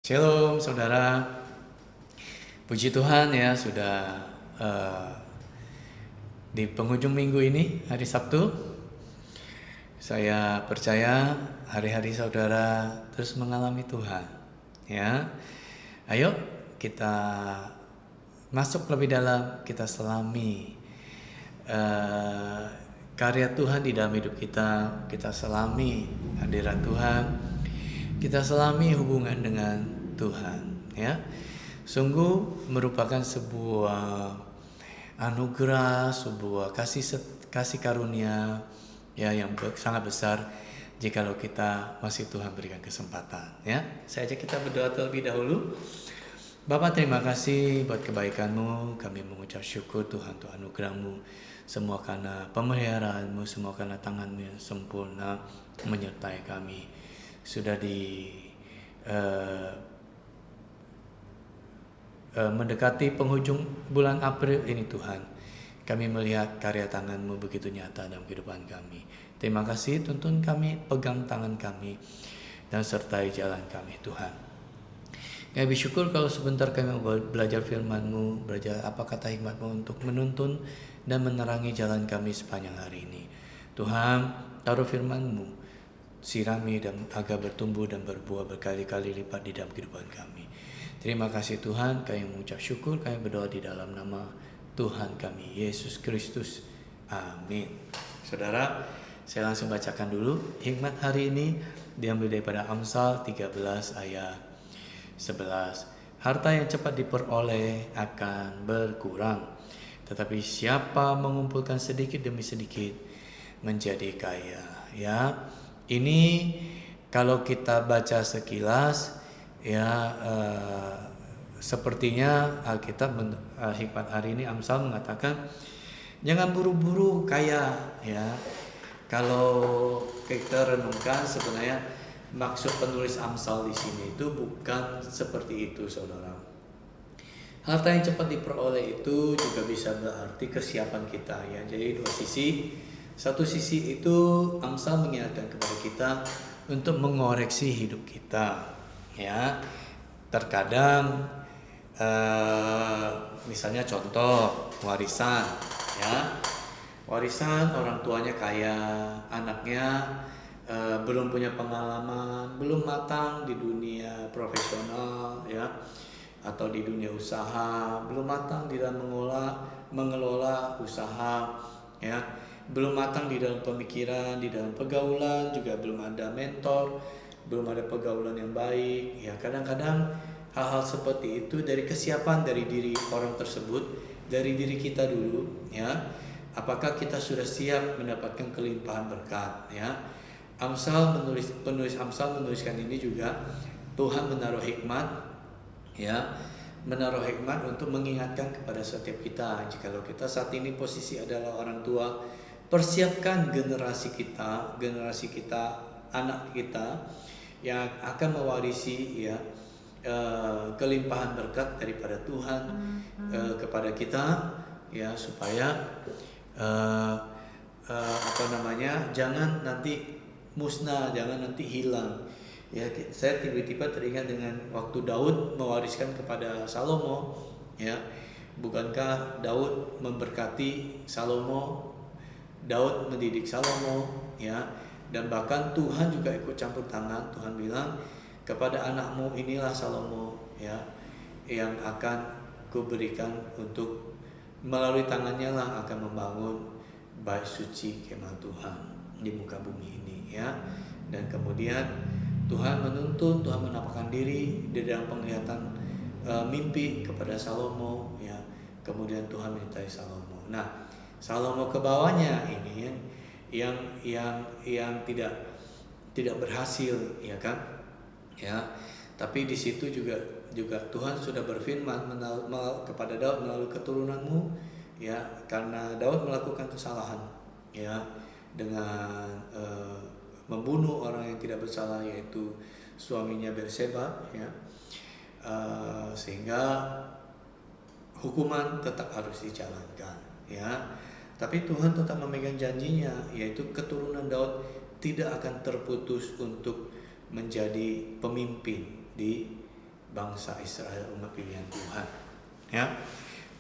Shalom saudara, puji Tuhan ya sudah di penghujung minggu ini, hari Sabtu. Saya percaya hari-hari saudara terus mengalami Tuhan ya. Ayo kita masuk lebih dalam, kita selami karya Tuhan di dalam hidup kita selami hadirat Tuhan, kita selami hubungan dengan Tuhan ya. Sungguh merupakan sebuah anugerah, sebuah kasih karunia ya yang sangat besar jikalau kita masih Tuhan berikan kesempatan ya. Saya ajak kita berdoa terlebih dahulu. Bapa, terima kasih buat kebaikan-Mu. Kami mengucap syukur Tuhan untuk anugerah-Mu. Semua karena pemeliharaan-Mu, semua karena tangan-Mu yang sempurna menyertai kami. Sudah mendekati penghujung bulan April ini Tuhan, kami melihat karya tangan-Mu begitu nyata dalam kehidupan kami. Terima kasih, tuntun kami, pegang tangan kami, dan sertai jalan kami Tuhan. Kami bersyukur kalau sebentar kami belajar firman-Mu, belajar apa kata hikmat-Mu untuk menuntun dan menerangi jalan kami sepanjang hari ini. Tuhan, taruh firman-Mu, sirami dan agar bertumbuh dan berbuah berkali-kali lipat di dalam kehidupan kami. Terima kasih Tuhan, kami mengucap syukur, kami berdoa di dalam nama Tuhan kami, Yesus Kristus. Amin. Saudara, saya langsung bacakan dulu hikmat hari ini, diambil daripada Amsal 13 ayat 11. Harta yang cepat diperoleh akan berkurang, tetapi siapa mengumpulkan sedikit demi sedikit menjadi kaya. Ya, ini kalau kita baca sekilas ya, sepertinya Alkitab hikmat hari ini Amsal mengatakan jangan buru-buru kaya ya. Kalau kita renungkan sebenarnya maksud penulis Amsal di sini itu bukan seperti itu, saudara. Harta yang cepat diperoleh itu juga bisa berarti kesiapan kita ya. Jadi dua sisi. Satu sisi itu Amsal mengingatkan kepada kita untuk mengoreksi hidup kita ya. Terkadang misalnya contoh warisan ya. Warisan orang tuanya kaya, anaknya belum punya pengalaman, belum matang di dunia profesional ya, atau di dunia usaha, belum matang di dalam mengelola usaha ya, belum matang di dalam pemikiran, di dalam pergaulan juga belum ada mentor, belum ada pergaulan yang baik ya. Kadang-kadang hal-hal seperti itu dari kesiapan dari diri orang tersebut, dari diri kita dulu ya. Apakah kita sudah siap mendapatkan kelimpahan berkat ya? Penulis Amsal menuliskan ini juga Tuhan menaruh hikmat ya, menaruh hikmat untuk mengingatkan kepada setiap kita. Jikalau kita saat ini posisi adalah orang tua, persiapkan generasi kita, anak kita yang akan mewarisi ya kelimpahan berkat daripada Tuhan kepada kita ya, supaya jangan nanti musnah, jangan nanti hilang ya. Saya tiba-tiba teringat dengan waktu Daud mewariskan kepada Salomo ya. Bukankah Daud memberkati Salomo, Daud mendidik Salomo ya, dan bahkan Tuhan juga ikut campur tangan. Tuhan bilang kepada anakmu inilah Salomo ya, yang akan kuberikan untuk melalui tangannya lah akan membangun bait suci kemah Tuhan di muka bumi ini ya. Dan kemudian Tuhan menuntun, Tuhan menampakkan diri di dalam penglihatan mimpi kepada Salomo ya. Kemudian Tuhan menyertai Salomo. Nah, Salomo ke bawahnya ini yang tidak berhasil ya kan ya. Tapi di situ juga Tuhan sudah berfirman kepada Daud melalui keturunanmu ya, karena Daud melakukan kesalahan ya dengan membunuh orang yang tidak bersalah, yaitu suaminya Batseba ya, sehingga hukuman tetap harus dijalankan ya. Tapi Tuhan tetap memegang janjinya, yaitu keturunan Daud tidak akan terputus untuk menjadi pemimpin di bangsa Israel, umat pilihan Tuhan. Ya,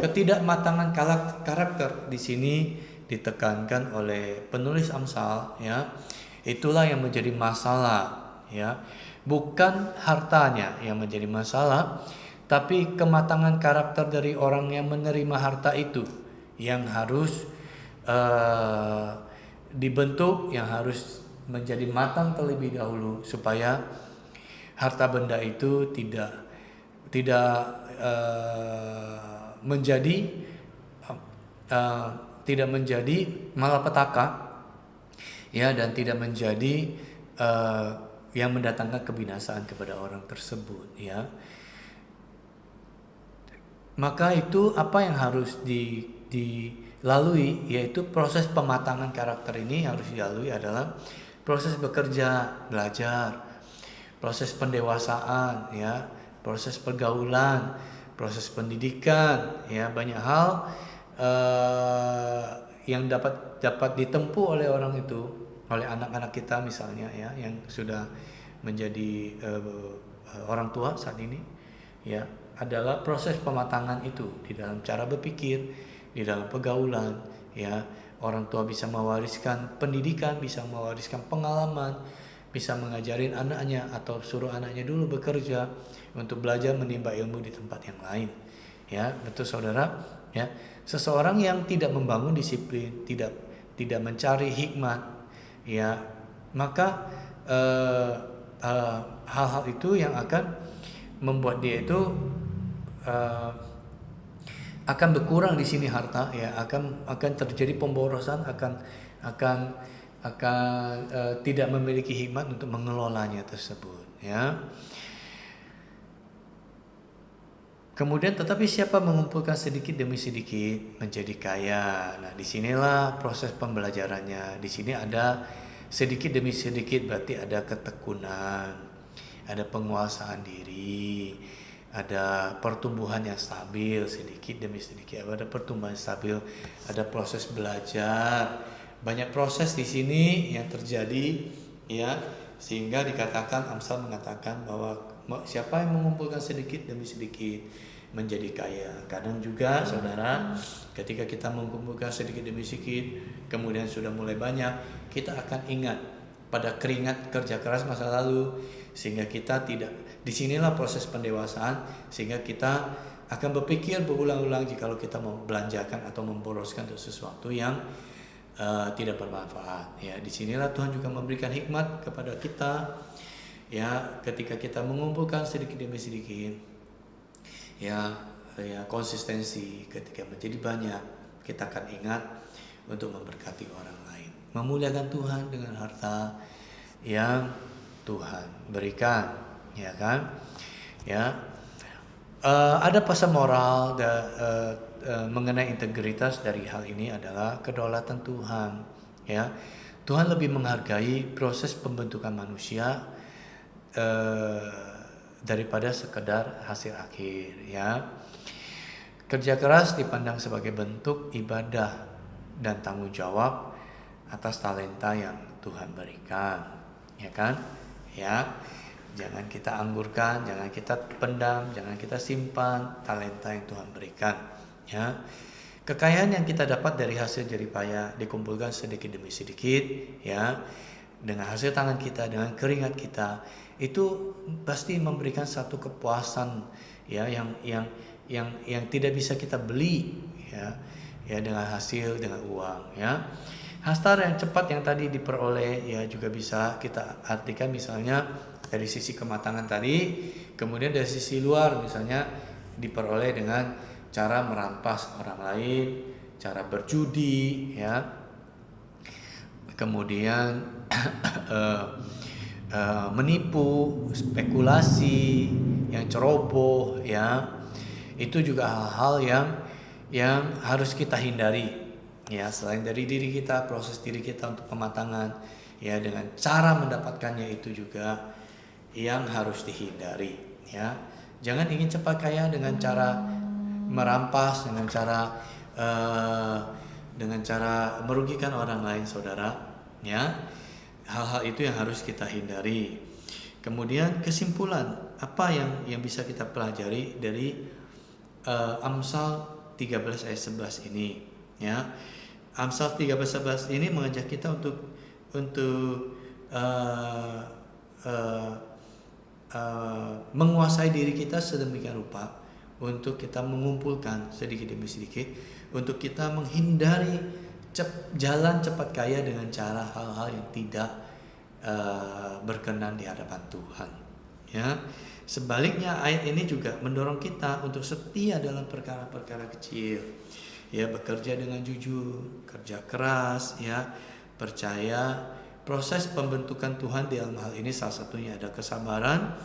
ketidakmatangan karakter di sini ditekankan oleh penulis Amsal. Ya, itulah yang menjadi masalah. Ya, bukan hartanya yang menjadi masalah, tapi kematangan karakter dari orang yang menerima harta itu yang harus dibentuk, yang harus menjadi matang terlebih dahulu supaya harta benda itu tidak menjadi tidak menjadi malapetaka, ya, dan tidak menjadi yang mendatangkan kebinasaan kepada orang tersebut, ya. Maka itu apa yang harus dilalui, yaitu proses pematangan karakter ini harus dilalui adalah proses bekerja, belajar, proses pendewasaan, ya, proses pergaulan, proses pendidikan, ya, banyak hal yang dapat ditempuh oleh orang itu, oleh anak-anak kita misalnya, ya, yang sudah menjadi orang tua saat ini, ya, adalah proses pematangan itu di dalam cara berpikir, di dalam pergaulan, ya. Orang tua bisa mewariskan pendidikan, bisa mewariskan pengalaman, bisa mengajarin anaknya atau suruh anaknya dulu bekerja untuk belajar menimba ilmu di tempat yang lain. Ya, betul saudara, ya. Seseorang yang tidak membangun disiplin, tidak mencari hikmat, ya, maka hal-hal itu yang akan membuat dia itu akan berkurang di sini harta, ya, akan terjadi pemborosan, akan tidak memiliki hikmat untuk mengelolanya tersebut, ya. Kemudian tetapi siapa mengumpulkan sedikit demi sedikit menjadi kaya. Nah, disinilah proses pembelajarannya. Di sini ada sedikit demi sedikit, berarti ada ketekunan, ada penguasaan diri, ada pertumbuhan yang stabil sedikit demi sedikit, ada pertumbuhan stabil, ada proses belajar, banyak proses di sini yang terjadi, ya, sehingga dikatakan, Amsal mengatakan bahwa siapa yang mengumpulkan sedikit demi sedikit menjadi kaya. Kadang juga saudara, ketika kita mengumpulkan sedikit demi sedikit kemudian sudah mulai banyak, kita akan ingat pada keringat kerja keras masa lalu, sehingga kita tidak, disinilah proses pendewasaan, sehingga kita akan berpikir berulang-ulang jikalau kita mau belanjakan atau memboroskan untuk sesuatu yang tidak bermanfaat, ya. Disinilah Tuhan juga memberikan hikmat kepada kita, ya, ketika kita mengumpulkan sedikit demi sedikit, ya, konsistensi, ketika menjadi banyak kita akan ingat untuk memberkati orang lain, memuliakan Tuhan dengan harta yang Tuhan berikan, ya kan, ya. Ada pesan moral mengenai integritas dari hal ini adalah kedaulatan Tuhan, ya. Tuhan lebih menghargai proses pembentukan manusia daripada sekedar hasil akhir, ya. Kerja keras dipandang sebagai bentuk ibadah dan tanggung jawab atas talenta yang Tuhan berikan, ya kan, ya. Jangan kita anggurkan, jangan kita pendam, jangan kita simpan talenta yang Tuhan berikan, ya. Kekayaan yang kita dapat dari hasil jerih payah dikumpulkan sedikit demi sedikit, ya, dengan hasil tangan kita, dengan keringat kita, itu pasti memberikan satu kepuasan, ya, yang tidak bisa kita beli, ya, dengan hasil, dengan uang, ya. Hastar yang cepat yang tadi diperoleh, ya, juga bisa kita artikan misalnya dari sisi kematangan tadi, kemudian dari sisi luar misalnya diperoleh dengan cara merampas orang lain, cara berjudi, ya, kemudian menipu, spekulasi yang ceroboh, ya, itu juga hal-hal yang harus kita hindari, ya. Selain dari diri kita, proses diri kita untuk pematangan, ya, dengan cara mendapatkannya itu juga yang harus dihindari, ya. Jangan ingin cepat kaya dengan cara merampas, dengan cara merugikan orang lain, saudara, ya. Hal-hal itu yang harus kita hindari. Kemudian kesimpulan apa yang bisa kita pelajari dari Amsal 13 ayat 11 ini, ya. Amsal 13:11 ini mengajak kita untuk menguasai diri kita sedemikian rupa untuk kita mengumpulkan sedikit demi sedikit untuk kita menghindari jalan cepat kaya dengan cara hal-hal yang tidak berkenan di hadapan Tuhan, ya. Sebaliknya ayat ini juga mendorong kita untuk setia dalam perkara-perkara kecil, ya, bekerja dengan jujur, kerja keras, ya, percaya proses pembentukan Tuhan dalam hal ini salah satunya ada kesabaran,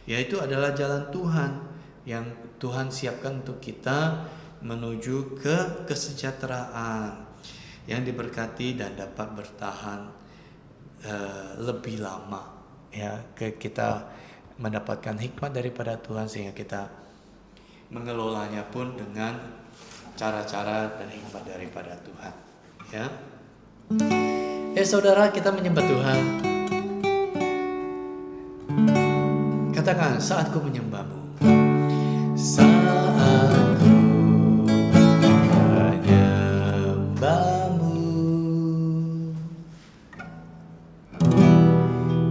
yaitu adalah jalan Tuhan yang Tuhan siapkan untuk kita menuju ke kesejahteraan yang diberkati dan dapat bertahan lebih lama, ya, kita mendapatkan hikmat daripada Tuhan sehingga kita mengelolanya pun dengan cara-cara dan hikmat daripada Tuhan, ya. Saudara, kita menyembah Tuhan. Katakan, saat ku menyembahmu. Saat ku menyembahmu,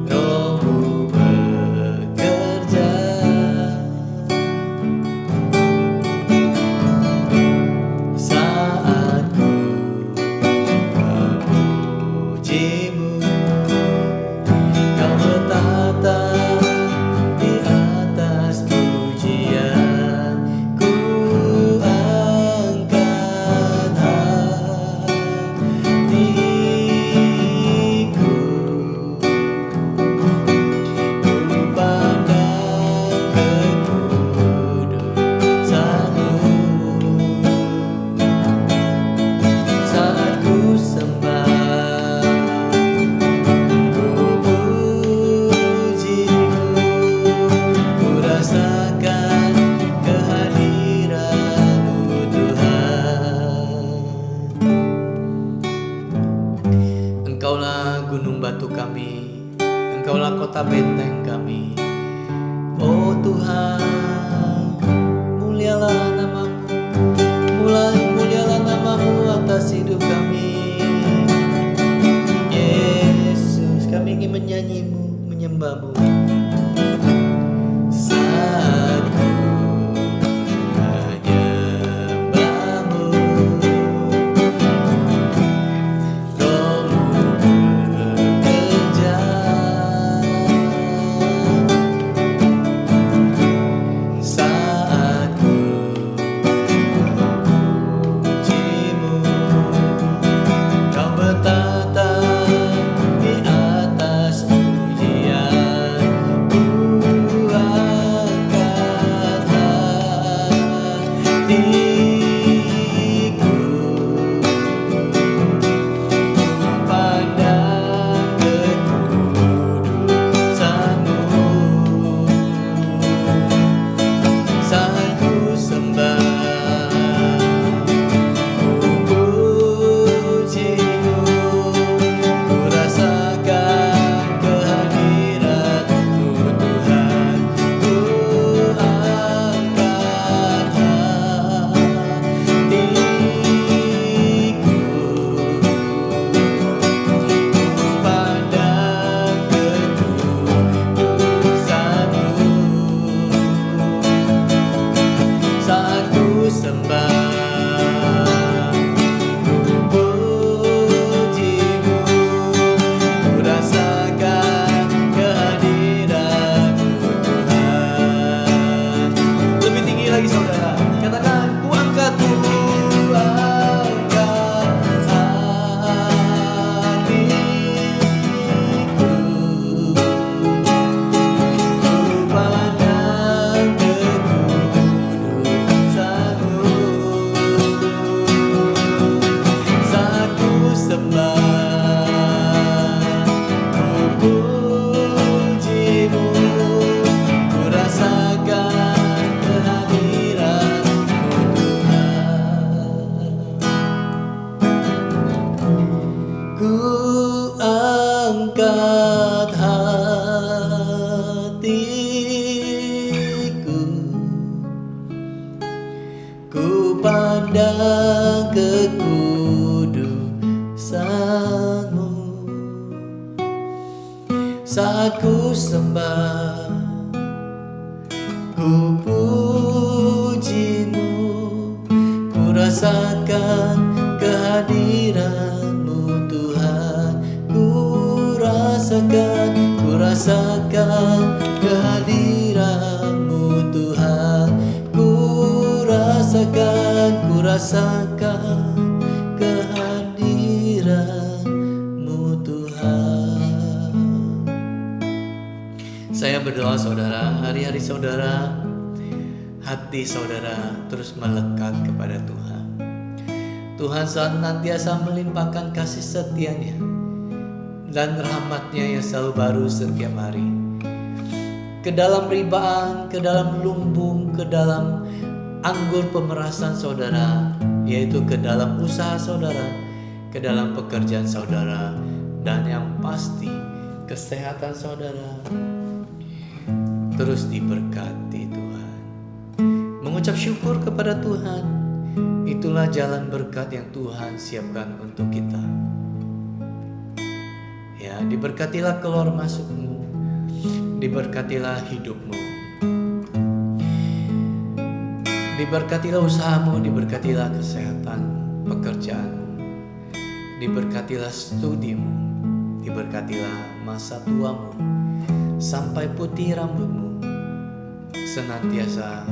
Rohmu bekerja. Saat ku memujimu, Kau bertata di atas pujian. Ku angkat hatiku, ku pandang kekudusan-Mu. Saat ku sembah, ku pujimu, ku rasakan kehadiran-Mu Tuhan. Engkaulah gunung batu kami, Engkaulah kota benteng kami. Oh Tuhan, mulialah nama-Mu, mulialah nama-Mu atas hidup kami. Yesus, kami ingin menyanyi-Mu, menyembah-Mu. Saat ku menyembah-Mu, Rohmu bekerja. Saat ku memujimu, Kau bertata di atas pujian. Ku angkat hatiku, ku pandang kekudusan-Mu. Saat ku sembah, ku pujimu, ku rasakan kehadiran-Mu Tuhan. Ku angkat hatiku, ku pandang kekudusan-Mu. Saat ku sembah, ku pujimu, ku rasakan kehadiran-Mu Tuhan. Lebih tinggi lagi saudara, katakan, ku angkat hatiku, ku pandang kekudusan-Mu. Saat ku sembah, ku pujimu, ku rasakan kehadiran-Mu pandang kekudusanmu. Saat ku sembah, ku pujimu, ku rasakan kehadiranmu Tuhan. Ku rasakan kehadiranmu Tuhan. Ku rasakan kehadiranmu Tuhan. Saya berdoa saudara, hari-hari saudara, hati saudara terus melekat kepada Tuhan. Tuhan senantiasa melimpahkan kasih setia-Nya dan rahmat-Nya yang selalu baru setiap hari. Ke dalam ribaan, ke dalam lumbung, ke dalam anggur pemerasan saudara, yaitu ke dalam usaha saudara, ke dalam pekerjaan saudara, dan yang pasti kesehatan saudara terus diberkati Tuhan. Mengucap syukur kepada Tuhan, itulah jalan berkat yang Tuhan siapkan untuk kita. Ya, diberkatilah keluar masukmu, diberkatilah hidupmu, diberkatilah usahamu, diberkatilah kesehatan pekerjaanmu, diberkatilah studimu, diberkatilah masa tuamu, sampai putih rambutmu. Senantiasa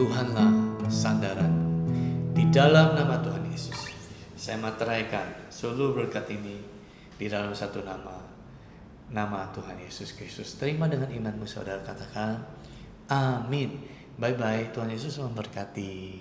Tuhanlah sandaranmu. Di dalam nama Tuhan Yesus, saya materaikan seluruh berkat ini di dalam satu nama Tuhan Yesus Kristus. Terima dengan imanmu saudara, katakan amin. Bye bye, Tuhan Yesus memberkati.